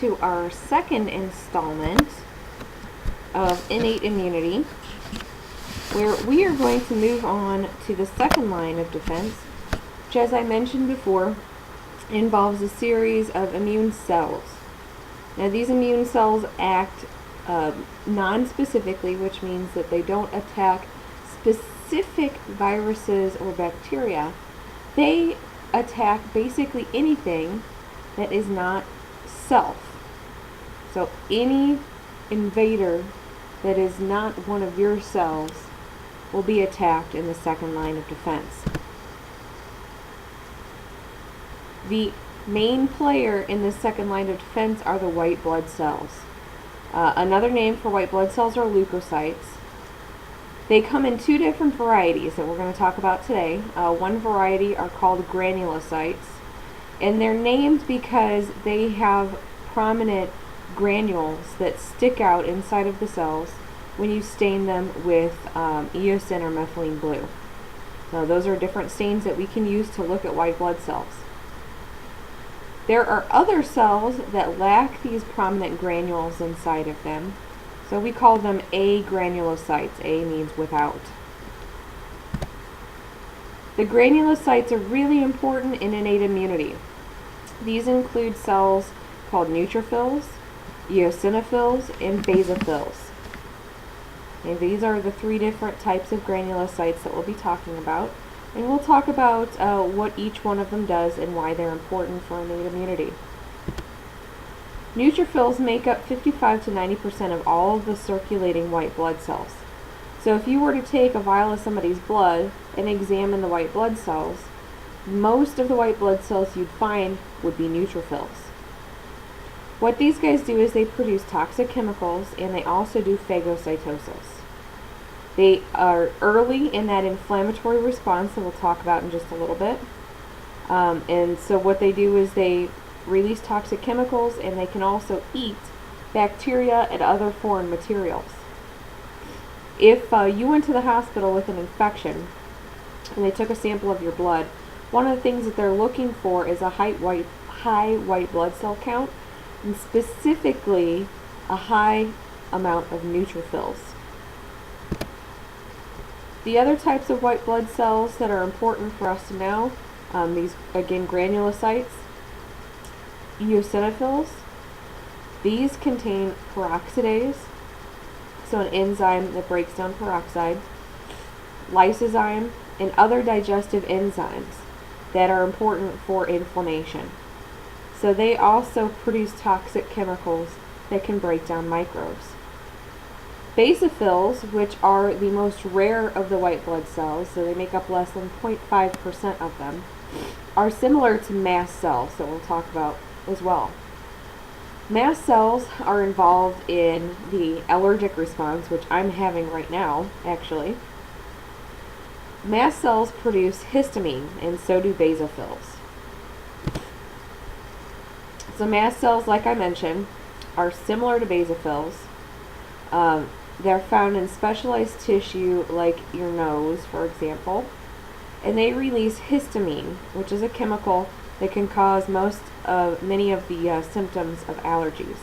to our second installment of innate immunity, where we are going to move on to the second line of defense, which, as I mentioned before, involves a series of immune cells. Now, these immune cells act non-specifically, which means that they don't attack specific viruses or bacteria. They attack basically anything that is not self. So any invader that is not one of your cells will be attacked in the second line of defense. The main player in the second line of defense are the white blood cells. Another name for white blood cells are leukocytes. They come in two different varieties that we're going to talk about today. One variety are called granulocytes, and they're named because they have prominent granules that stick out inside of the cells when you stain them with eosin or methylene blue. Now, those are different stains that we can use to look at white blood cells. There are other cells that lack these prominent granules inside of them, so we call them agranulocytes. A means without. The granulocytes are really important in innate immunity. These include cells called neutrophils, eosinophils, and basophils. And these are the three different types of granulocytes that we'll be talking about. And we'll talk about what each one of them does and why they're important for innate immunity. Neutrophils make up 55 to 90% of all of the circulating white blood cells. So if you were to take a vial of somebody's blood and examine the white blood cells, most of the white blood cells you'd find would be neutrophils. What these guys do is they produce toxic chemicals, and they also do phagocytosis. They are early in that inflammatory response that we'll talk about in just a little bit. And so what they do is they release toxic chemicals, and they can also eat bacteria and other foreign materials. If you went to the hospital with an infection and they took a sample of your blood, one of the things that they're looking for is a high white blood cell count, and specifically a high amount of neutrophils. The other types of white blood cells that are important for us to know, these, again, granulocytes, eosinophils. These contain peroxidase, so an enzyme that breaks down peroxide, lysozyme, and other digestive enzymes that are important for inflammation. So they also produce toxic chemicals that can break down microbes. Basophils, which are the most rare of the white blood cells, so they make up less than 0.5% of them, are similar to mast cells that we'll talk about as well. Mast cells are involved in the allergic response, which I'm having right now, actually. Mast cells produce histamine, and so do basophils. So mast cells, like I mentioned, are similar to basophils. They're found in specialized tissue like your nose, for example, and they release histamine, which is a chemical that can cause many of the symptoms of allergies.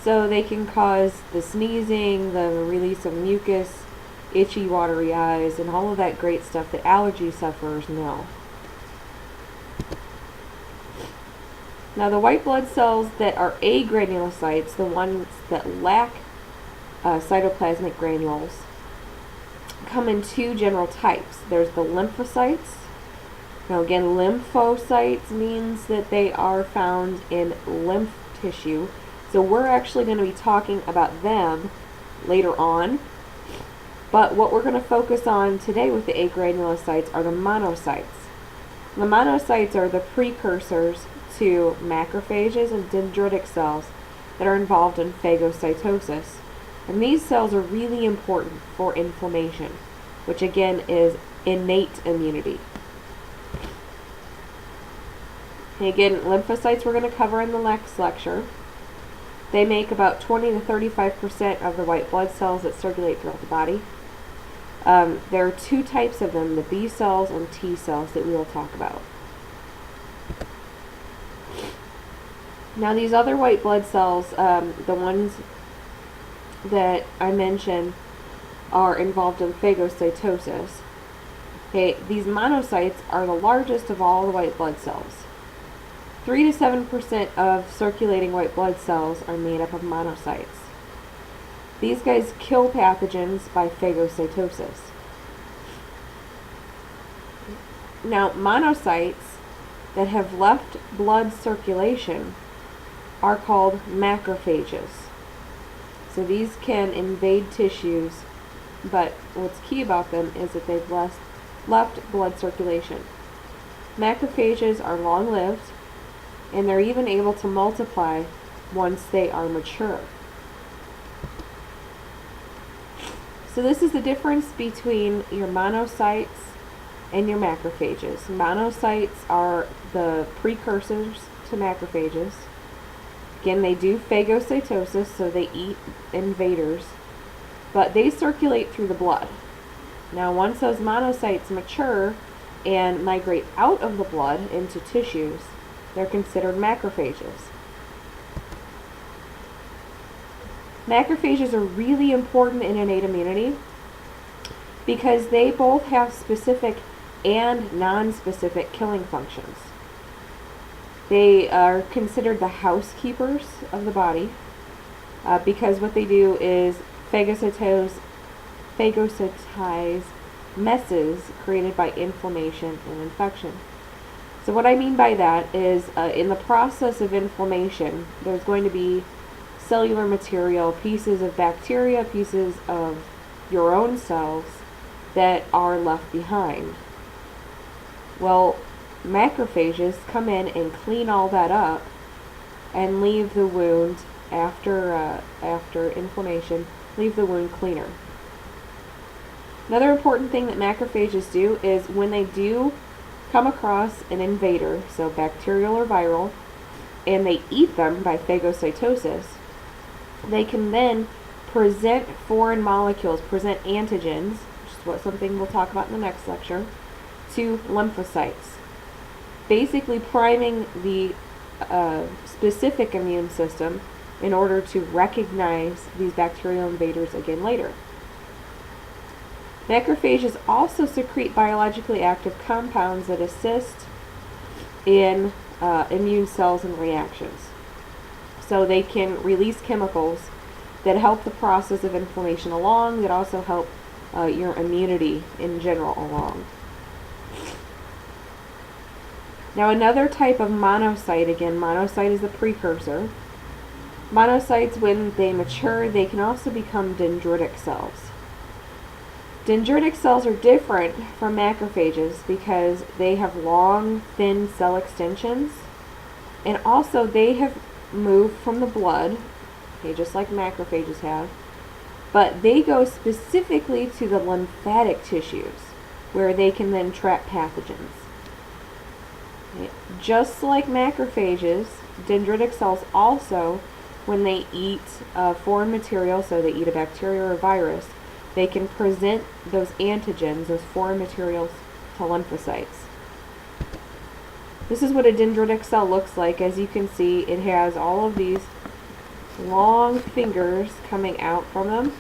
So they can cause the sneezing, the release of mucus, itchy, watery eyes, and all of that great stuff that allergy sufferers know. Now, the white blood cells that are agranulocytes, the ones that lack cytoplasmic granules, come in two general types. There's the lymphocytes. Now, again, lymphocytes means that they are found in lymph tissue. So we're actually going to be talking about them later on. But what we're going to focus on today with the agranulocytes are the monocytes. The monocytes are the precursors to macrophages and dendritic cells that are involved in phagocytosis. And these cells are really important for inflammation, which again is innate immunity. And again, lymphocytes we're going to cover in the next lecture. They make about 20 to 35% of the white blood cells that circulate throughout the body. There are two types of them, the B cells and T cells, that we will talk about. Now these other white blood cells, the ones that I mentioned, are involved in phagocytosis. Okay, these monocytes are the largest of all the white blood cells. 3 to 7% of circulating white blood cells are made up of monocytes. These guys kill pathogens by phagocytosis. Now, monocytes that have left blood circulation are called macrophages. So these can invade tissues, but what's key about them is that they've left blood circulation. Macrophages are long-lived, and they're even able to multiply once they are mature. So this is the difference between your monocytes and your macrophages. Monocytes are the precursors to macrophages. Again, they do phagocytosis, so they eat invaders, but they circulate through the blood. Now, once those monocytes mature and migrate out of the blood into tissues, they're considered macrophages. Macrophages are really important in innate immunity because they both have specific and non-specific killing functions. They are considered the housekeepers of the body because what they do is phagocytize messes created by inflammation and infection. So what I mean by that is in the process of inflammation, there's going to be cellular material, pieces of bacteria, pieces of your own cells that are left behind. Well, macrophages come in and clean all that up and leave the wound after inflammation, leave the wound cleaner. Another important thing that macrophages do is when they do come across an invader, so bacterial or viral, and they eat them by phagocytosis, they can then present foreign molecules, present antigens, which is something we'll talk about in the next lecture, to lymphocytes, basically priming the specific immune system in order to recognize these bacterial invaders again later. Macrophages also secrete biologically active compounds that assist in immune cells and reactions. So they can release chemicals that help the process of inflammation along, that also help your immunity in general along. Now another type of monocyte, again, monocyte is the precursor. Monocytes, when they mature, they can also become dendritic cells. Dendritic cells are different from macrophages because they have long, thin cell extensions, and also they have moved from the blood, okay, just like macrophages have, but they go specifically to the lymphatic tissues where they can then trap pathogens. Okay. Just like macrophages, dendritic cells also, when they eat foreign material, so they eat a bacteria or a virus, they can present those antigens, those foreign materials, to lymphocytes. This is what a dendritic cell looks like. As you can see, it has all of these long fingers coming out from them,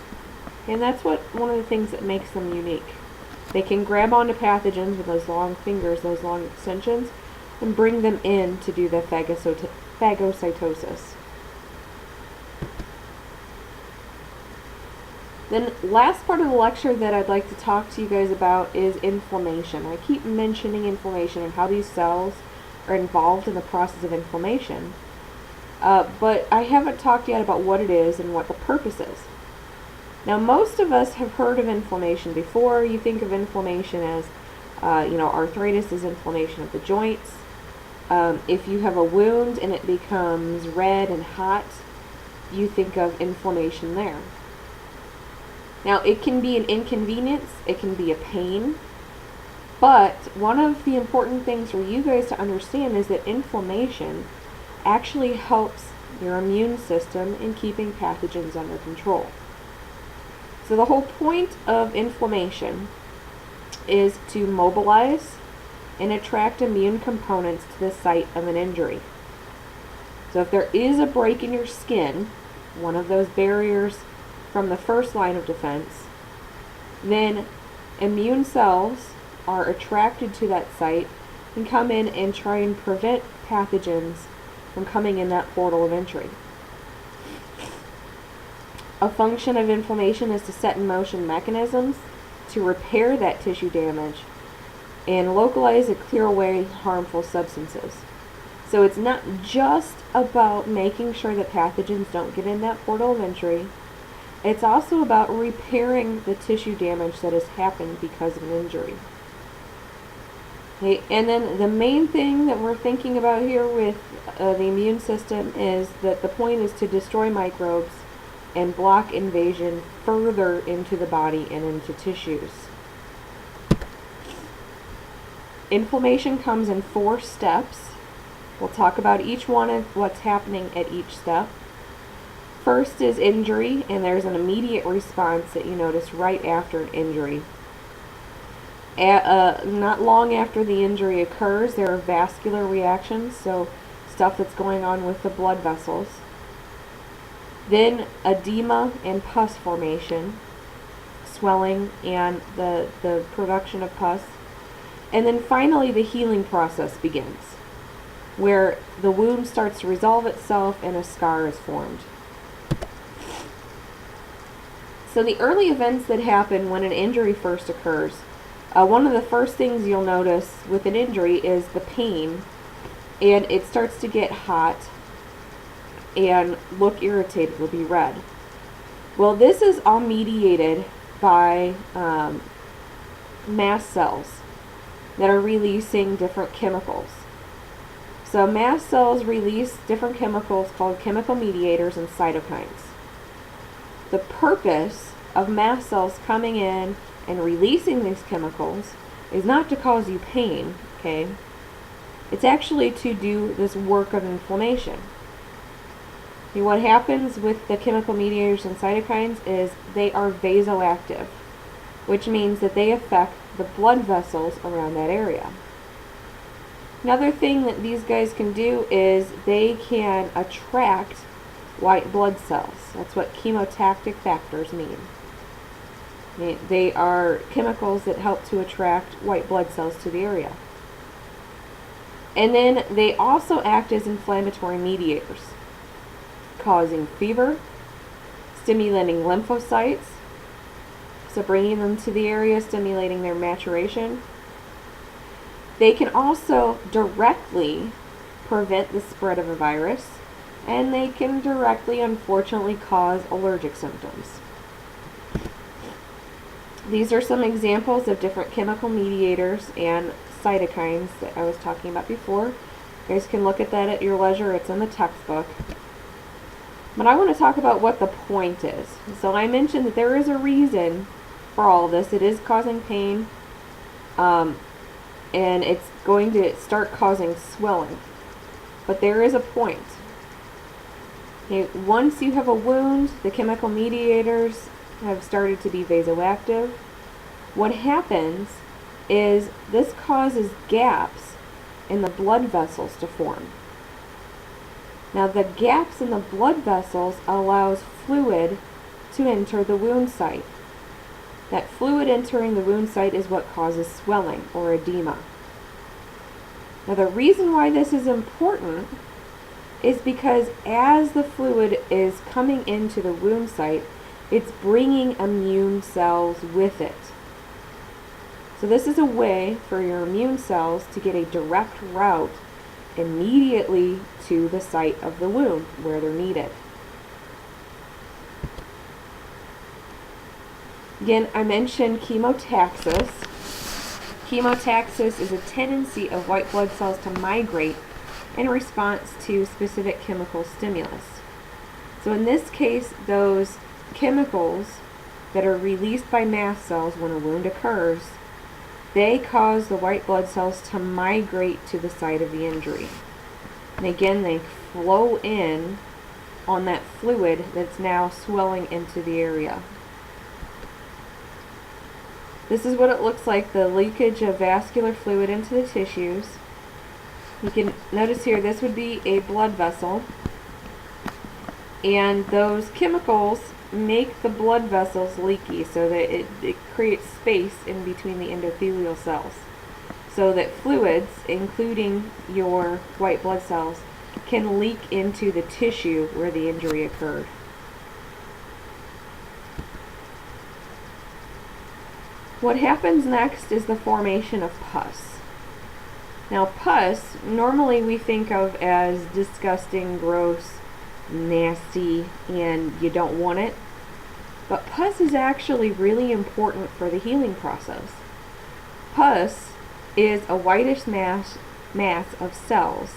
and that's one of the things that makes them unique. They can grab onto pathogens with those long fingers, those long extensions, and bring them in to do the phagocytosis. Then last part of the lecture that I'd like to talk to you guys about is inflammation. I keep mentioning inflammation and how these cells are involved in the process of inflammation, but I haven't talked yet about what it is and what the purpose is. Now, most of us have heard of inflammation before. You think of inflammation as, arthritis is inflammation of the joints. If you have a wound and it becomes red and hot, you think of inflammation there. Now, it can be an inconvenience, it can be a pain, but one of the important things for you guys to understand is that inflammation actually helps your immune system in keeping pathogens under control. So the whole point of inflammation is to mobilize and attract immune components to the site of an injury. So if there is a break in your skin, one of those barriers from the first line of defense, then immune cells are attracted to that site and come in and try and prevent pathogens from coming in that portal of entry. A function of inflammation is to set in motion mechanisms to repair that tissue damage and localize and clear away harmful substances. So it's not just about making sure that pathogens don't get in that portal of entry. It's also about repairing the tissue damage that has happened because of an injury. Okay, and then the main thing that we're thinking about here with the immune system is that the point is to destroy microbes and block invasion further into the body and into tissues. Inflammation comes in 4 steps. We'll talk about each one of what's happening at each step. First is injury, and there's an immediate response that you notice right after an injury. Not long after the injury occurs, there are vascular reactions, so stuff that's going on with the blood vessels. Then edema and pus formation, swelling and the production of pus. And then finally the healing process begins, where the wound starts to resolve itself and a scar is formed. So the early events that happen when an injury first occurs, one of the first things you'll notice with an injury is the pain, and it starts to get hot and look irritated, will be red. Well, this is all mediated by mast cells that are releasing different chemicals. So mast cells release different chemicals called chemical mediators and cytokines. The purpose of mast cells coming in and releasing these chemicals is not to cause you pain, okay? It's actually to do this work of inflammation. Okay, what happens with the chemical mediators and cytokines is they are vasoactive, which means that they affect the blood vessels around that area. Another thing that these guys can do is they can attract white blood cells. That's what chemotactic factors mean. They are chemicals that help to attract white blood cells to the area. And then they also act as inflammatory mediators, causing fever, stimulating lymphocytes, so bringing them to the area, stimulating their maturation. They can also directly prevent the spread of a virus, and they can directly, unfortunately, cause allergic symptoms. These are some examples of different chemical mediators and cytokines that I was talking about before. You guys can look at that at your leisure. It's in the textbook. But I want to talk about what the point is. So I mentioned that there is a reason for all this. It is causing pain, and it's going to start causing swelling. But there is a point. Okay, once you have a wound, the chemical mediators have started to be vasoactive. What happens is this causes gaps in the blood vessels to form. Now the gaps in the blood vessels allows fluid to enter the wound site. That fluid entering the wound site is what causes swelling or edema. Now the reason why this is important is because as the fluid is coming into the wound site, it's bringing immune cells with it. So this is a way for your immune cells to get a direct route immediately to the site of the wound where they're needed. Again, I mentioned chemotaxis. Chemotaxis is a tendency of white blood cells to migrate in response to specific chemical stimulus. So in this case, those chemicals that are released by mast cells when a wound occurs, they cause the white blood cells to migrate to the site of the injury. And again, they flow in on that fluid that's now swelling into the area. This is what it looks like, the leakage of vascular fluid into the tissues. You can notice here, this would be a blood vessel. And those chemicals make the blood vessels leaky so that it creates space in between the endothelial cells, so that fluids, including your white blood cells, can leak into the tissue where the injury occurred. What happens next is the formation of pus. Now, pus, normally we think of as disgusting, gross, nasty, and you don't want it. But pus is actually really important for the healing process. Pus is a whitish mass of cells,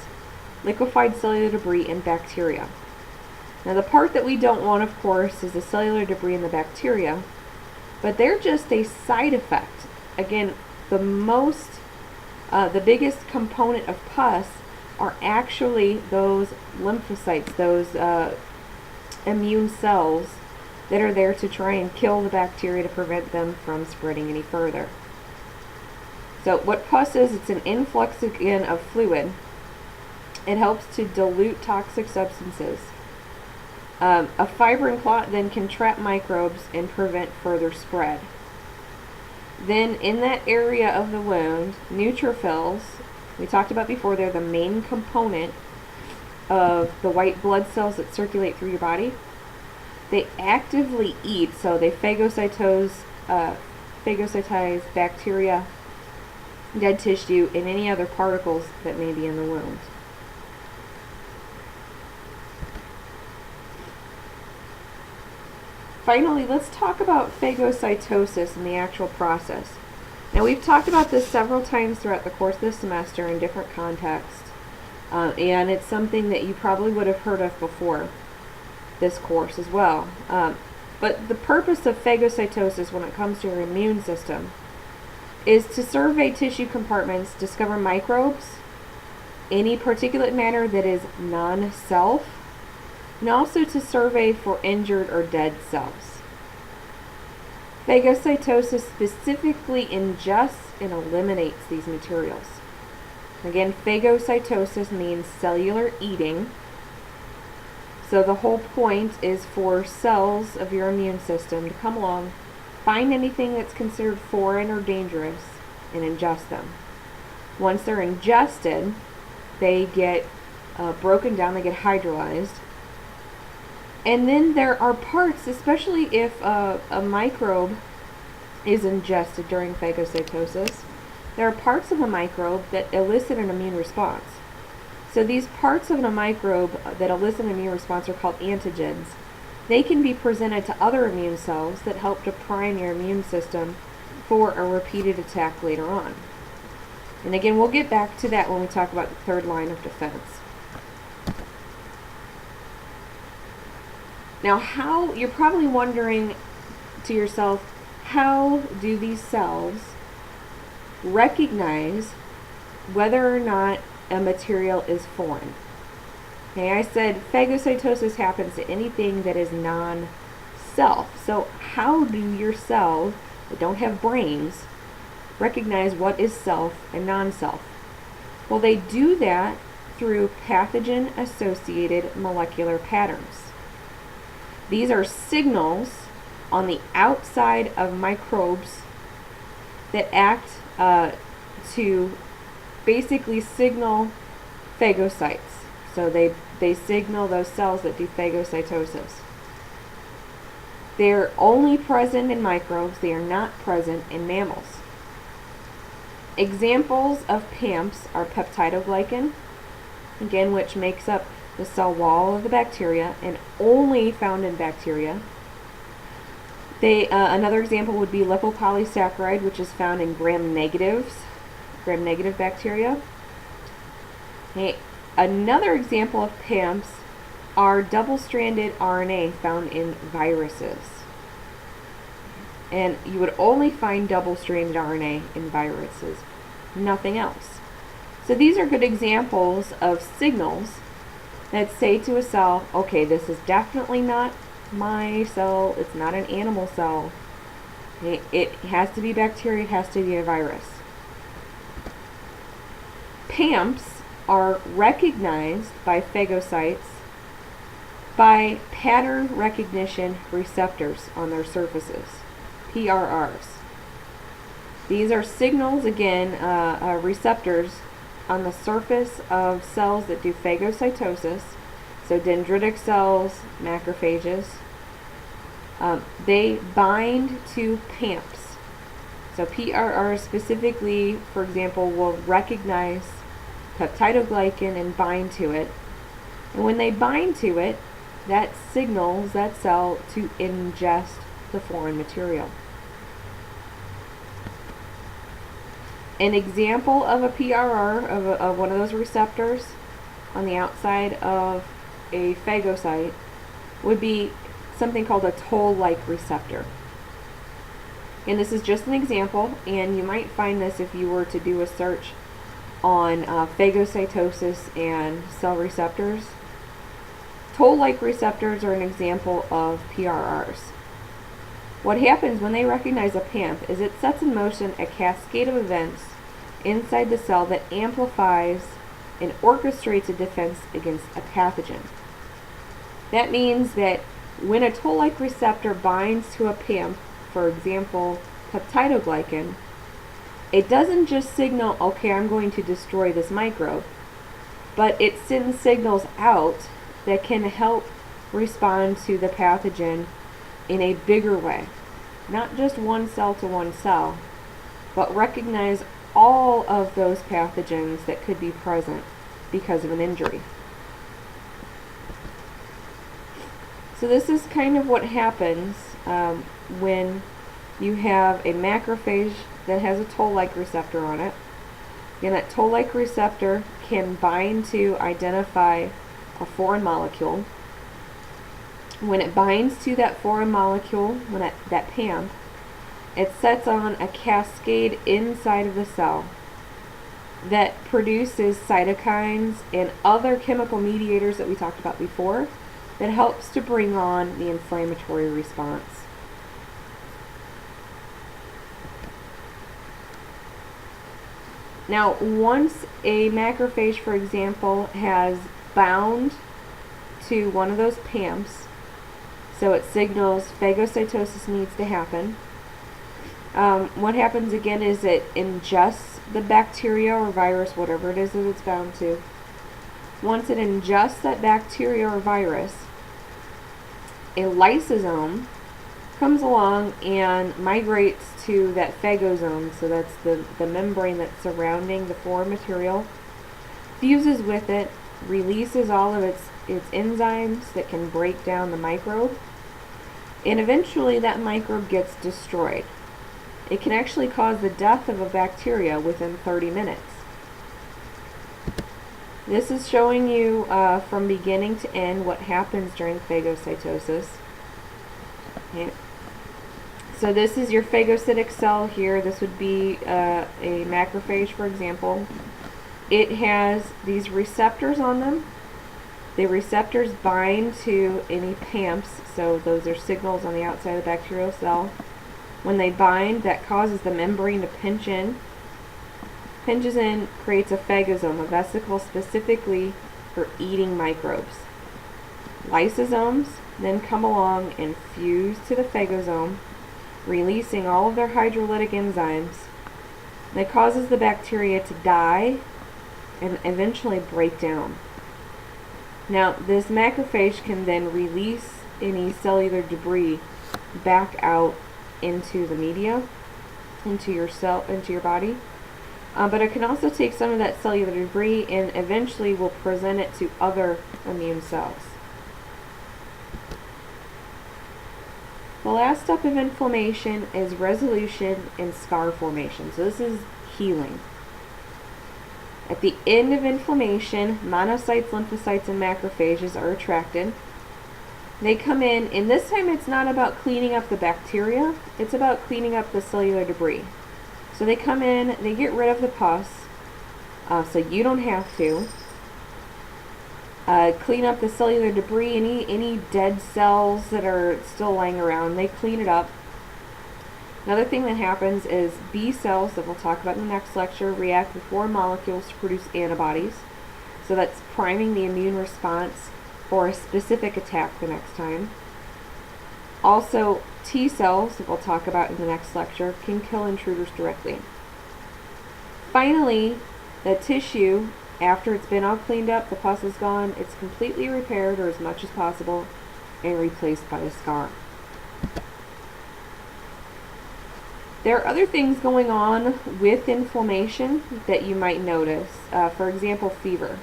liquefied cellular debris, and bacteria. Now, the part that we don't want, of course, is the cellular debris and the bacteria, but they're just a side effect. Again, the biggest component of pus are actually those lymphocytes, those immune cells that are there to try and kill the bacteria to prevent them from spreading any further. So what pus is, it's an influx again of fluid. It helps to dilute toxic substances. A fibrin clot then can trap microbes and prevent further spread. Then in that area of the wound, neutrophils, we talked about before, they're the main component of the white blood cells that circulate through your body. They actively eat, so they phagocytize bacteria, dead tissue, and any other particles that may be in the wound. Finally, let's talk about phagocytosis and the actual process. Now, we've talked about this several times throughout the course of this semester in different contexts, and it's something that you probably would have heard of before this course as well. But the purpose of phagocytosis when it comes to your immune system is to survey tissue compartments, discover microbes, any particulate matter that is non-self, and also to survey for injured or dead cells. Phagocytosis specifically ingests and eliminates these materials. Again, phagocytosis means cellular eating. So the whole point is for cells of your immune system to come along, find anything that's considered foreign or dangerous, and ingest them. Once they're ingested, they get broken down, they get hydrolyzed. And then there are parts, especially if a microbe is ingested during phagocytosis, there are parts of a microbe that elicit an immune response. So these parts of a microbe that elicit an immune response are called antigens. They can be presented to other immune cells that help to prime your immune system for a repeated attack later on. And again, we'll get back to that when we talk about the third line of defense. Now, you're probably wondering to yourself, how do these cells recognize whether or not a material is foreign? Okay, I said phagocytosis happens to anything that is non-self. So how do your cells that don't have brains recognize what is self and non-self? Well, they do that through pathogen-associated molecular patterns. These are signals on the outside of microbes that act to basically signal phagocytes. So they signal those cells that do phagocytosis. They're only present in microbes. They are not present in mammals. Examples of PAMPs are peptidoglycan, again, which makes up the cell wall of the bacteria and only found in bacteria. Another example would be lipopolysaccharide, which is found in gram-negative bacteria. Okay. Another example of PAMPs are double-stranded RNA found in viruses. And you would only find double-stranded RNA in viruses, nothing else. So these are good examples of signals that say to a cell, okay, this is definitely not my cell, it's not an animal cell. It has to be bacteria, it has to be a virus. PAMPs are recognized by phagocytes by pattern recognition receptors on their surfaces, PRRs. These are signals, again, receptors on the surface of cells that do phagocytosis, so dendritic cells, macrophages. They bind to PAMPs. So PRRs specifically, for example, will recognize peptidoglycan and bind to it. And when they bind to it, that signals that cell to ingest the foreign material. An example of a PRR, of one of those receptors on the outside of a phagocyte, would be something called a toll-like receptor. And this is just an example, and you might find this if you were to do a search on phagocytosis and cell receptors. Toll-like receptors are an example of PRRs. What happens when they recognize a PAMP is it sets in motion a cascade of events inside the cell that amplifies and orchestrates a defense against a pathogen. That means that when a toll-like receptor binds to a PAMP, for example, peptidoglycan, it doesn't just signal, okay, I'm going to destroy this microbe, but it sends signals out that can help respond to the pathogen in a bigger way. Not just one cell to one cell, but recognize all of those pathogens that could be present because of an injury. So this is kind of what happens when you have a macrophage that has a toll-like receptor on it. And that toll-like receptor can bind to identify a foreign molecule. When it binds to that foreign molecule, when that PAMP, it sets on a cascade inside of the cell that produces cytokines and other chemical mediators that we talked about before that helps to bring on the inflammatory response. Now, once a macrophage, for example, has bound to one of those PAMPs, so it signals phagocytosis needs to happen, what happens again is it ingests the bacteria or virus, whatever it is that it's bound to. Once it ingests that bacteria or virus, a lysosome comes along and migrates to that phagosome, so that's the membrane that's surrounding the foreign material, fuses with it, releases all of its enzymes that can break down the microbe, and eventually that microbe gets destroyed. It can actually cause the death of a bacteria within 30 minutes. This is showing you from beginning to end what happens during phagocytosis. Okay. So this is your phagocytic cell here. This would be a macrophage, for example. It has these receptors on them. The receptors bind to any PAMPs, so those are signals on the outside of the bacterial cell. When they bind, that causes the membrane to pinch in. Pinches in, creates a phagosome, a vesicle specifically for eating microbes. Lysosomes then come along and fuse to the phagosome, releasing all of their hydrolytic enzymes. That causes the bacteria to die and eventually break down. Now, this macrophage can then release any cellular debris back out into the media, into your cell, into your body. But it can also take some of that cellular debris and eventually will present it to other immune cells. The last step of inflammation is resolution and scar formation. So this is healing. At the end of inflammation, monocytes, lymphocytes, and macrophages are attracted. They come in, and this time it's not about cleaning up the bacteria, it's about cleaning up the cellular debris. So they come in, they get rid of the pus, so you don't have to. Clean up the cellular debris, any dead cells that are still lying around, they clean it up. Another thing that happens is B cells, that we'll talk about in the next lecture, react with foreign molecules to produce antibodies. So that's priming the immune response or a specific attack the next time. Also, T cells, that we'll talk about in the next lecture, can kill intruders directly. Finally, the tissue, after it's been all cleaned up, the pus is gone, it's completely repaired, or as much as possible, and replaced by a scar. There are other things going on with inflammation that you might notice. For example, fever.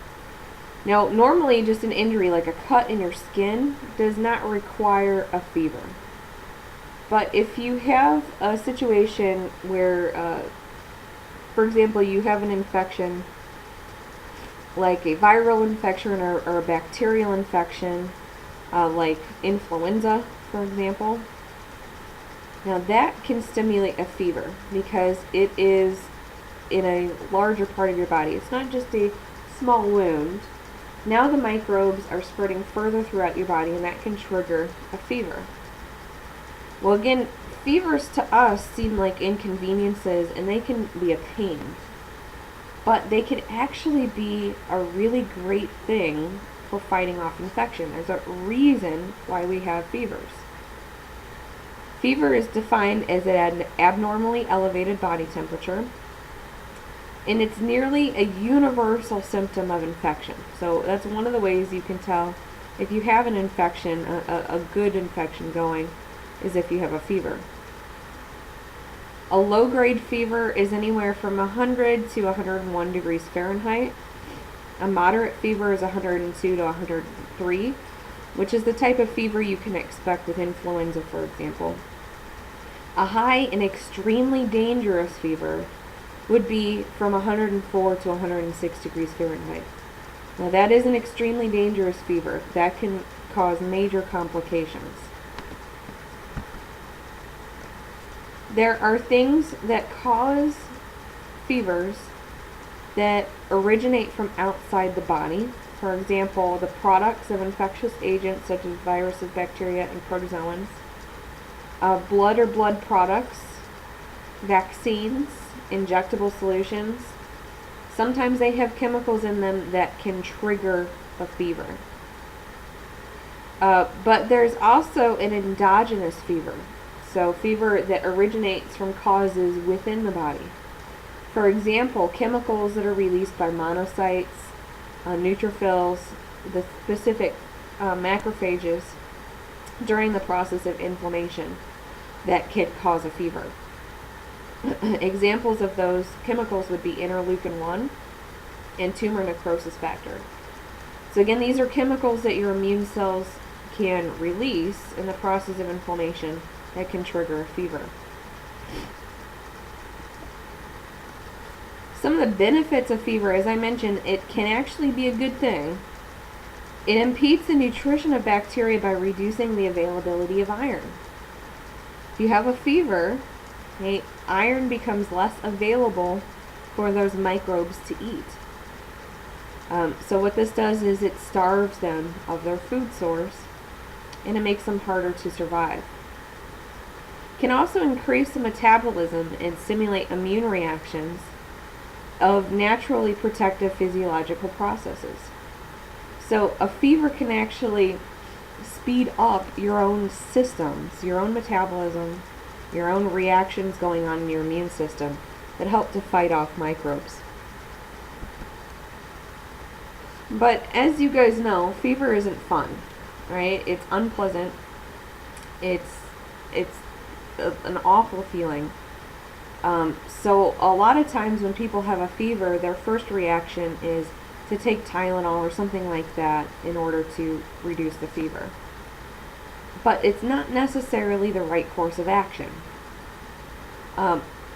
Now, normally just an injury like a cut in your skin does not require a fever. But if you have a situation where, for example, you have an infection, like a viral infection or a bacterial infection, like influenza, for example, now that can stimulate a fever because it is in a larger part of your body. It's not just a small wound. Now the microbes are spreading further throughout your body, and that can trigger a fever. Well, again, fevers to us seem like inconveniences, and they can be a pain. But they can actually be a really great thing for fighting off infection. There's a reason why we have fevers. Fever is defined as an abnormally elevated body temperature, and it's nearly a universal symptom of infection. So that's one of the ways you can tell if you have an infection, a good infection going, is if you have a fever. A low-grade fever is anywhere from 100 to 101 degrees Fahrenheit. A moderate fever is 102 to 103, which is the type of fever you can expect with influenza, for example. A high and extremely dangerous fever would be from 104 to 106 degrees Fahrenheit. Now that is an extremely dangerous fever. That can cause major complications. There are things that cause fevers that originate from outside the body. For example, the products of infectious agents such as viruses, bacteria, and protozoans. Blood or blood products, vaccines, injectable solutions. Sometimes they have chemicals in them that can trigger a fever. But there's also an endogenous fever. So fever that originates from causes within the body. For example, chemicals that are released by monocytes, neutrophils, the specific macrophages during the process of inflammation that can cause a fever. Examples of those chemicals would be interleukin-1 and tumor necrosis factor. So again, these are chemicals that your immune cells can release in the process of inflammation that can trigger a fever. Some of the benefits of fever, as I mentioned, it can actually be a good thing. It impedes the nutrition of bacteria by reducing the availability of iron. If you have a fever, iron becomes less available for those microbes to eat. So what this does is it starves them of their food source, and it makes them harder to survive. It can also increase the metabolism and stimulate immune reactions of naturally protective physiological processes. So a fever can actually speed up your own systems, your own metabolism, your own reactions going on in your immune system that help to fight off microbes. But as you guys know, fever isn't fun, right? It's unpleasant. It's an awful feeling. So a lot of times when people have a fever, their first reaction is to take Tylenol or something like that in order to reduce the fever. But it's not necessarily the right course of action.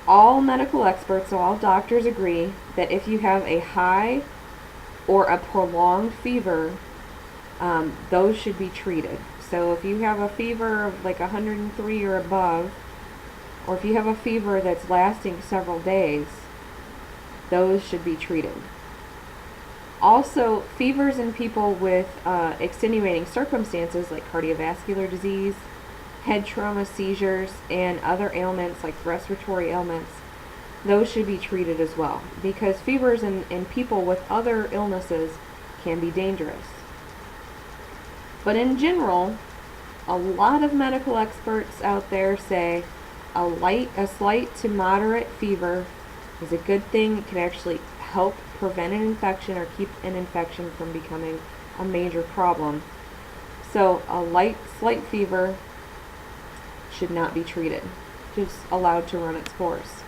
All medical experts, so all doctors agree that if you have a high or a prolonged fever, those should be treated. So if you have a fever of like 103 or above, or if you have a fever that's lasting several days, those should be treated. Also, fevers in people with extenuating circumstances like cardiovascular disease, head trauma, seizures, and other ailments like respiratory ailments, those should be treated as well, because fevers in people with other illnesses can be dangerous. But in general, a lot of medical experts out there say a slight to moderate fever is a good thing. It can actually help prevent an infection or keep an infection from becoming a major problem. So a slight fever should not be treated, just allowed to run its course.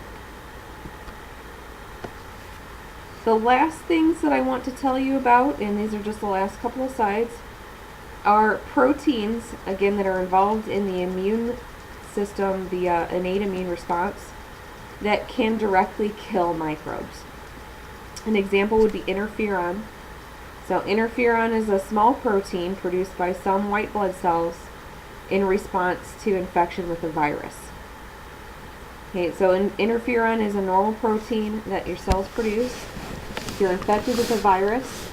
The last things that I want to tell you about, and these are just the last couple of slides, are proteins, again, that are involved in the immune system, the innate immune response, that can directly kill microbes. An example would be interferon. So interferon is a small protein produced by some white blood cells in response to infection with a virus. Okay, so interferon is a normal protein that your cells produce. If you're infected with a virus,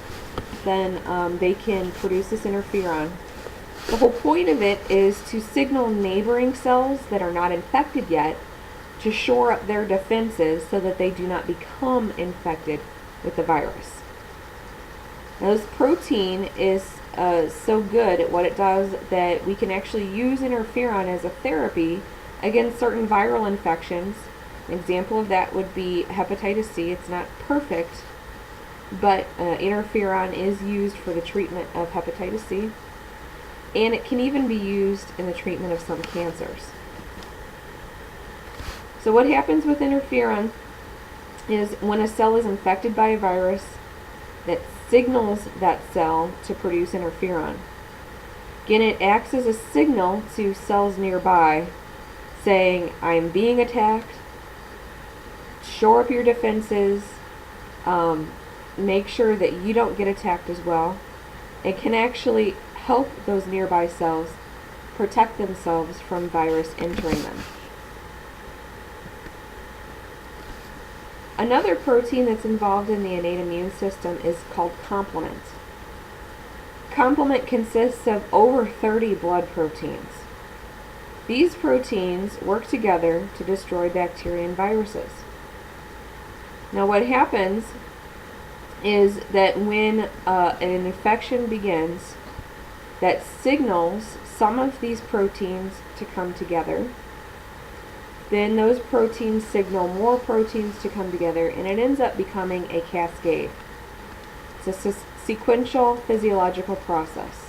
then they can produce this interferon. The whole point of it is to signal neighboring cells that are not infected yet to shore up their defenses so that they do not become infected with the virus. Now, this protein is so good at what it does that we can actually use interferon as a therapy against certain viral infections. An example of that would be hepatitis C. It's not perfect, but interferon is used for the treatment of hepatitis C, and it can even be used in the treatment of some cancers. So what happens with interferon is when a cell is infected by a virus, that signals that cell to produce interferon. Again, it acts as a signal to cells nearby saying, I'm being attacked, shore up your defenses, make sure that you don't get attacked as well. It can actually help those nearby cells protect themselves from virus entering them. Another protein that's involved in the innate immune system is called complement. Complement consists of over 30 blood proteins. These proteins work together to destroy bacteria and viruses. Now, what happens is that when an infection begins, that signals some of these proteins to come together. Then those proteins signal more proteins to come together, and it ends up becoming a cascade. It's a sequential physiological process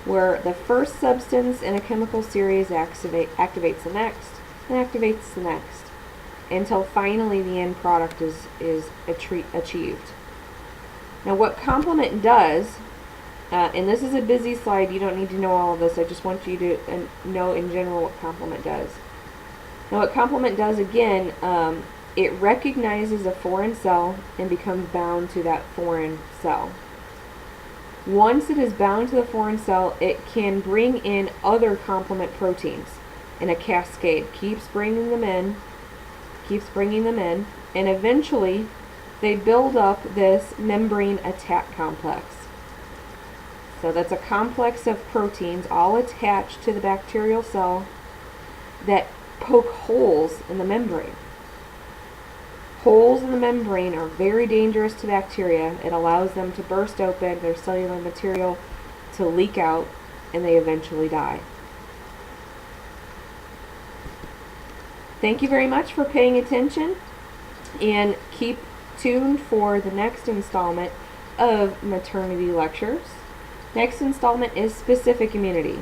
where the first substance in a chemical series activates the next, and activates the next, until finally the end product is achieved. Now, what complement does, and this is a busy slide, you don't need to know all of this, I just want you to know in general what complement does. Now, what complement does, again, it recognizes a foreign cell and becomes bound to that foreign cell. Once it is bound to the foreign cell, it can bring in other complement proteins in a cascade, keeps bringing them in, and eventually they build up this membrane attack complex. So that's a complex of proteins all attached to the bacterial cell that poke holes in the membrane. Holes in the membrane are very dangerous to bacteria. It allows them to burst open, their cellular material to leak out, and they eventually die. Thank you very much for paying attention, and keep tuned for the next installment of maternity lectures. Next installment is specific immunity.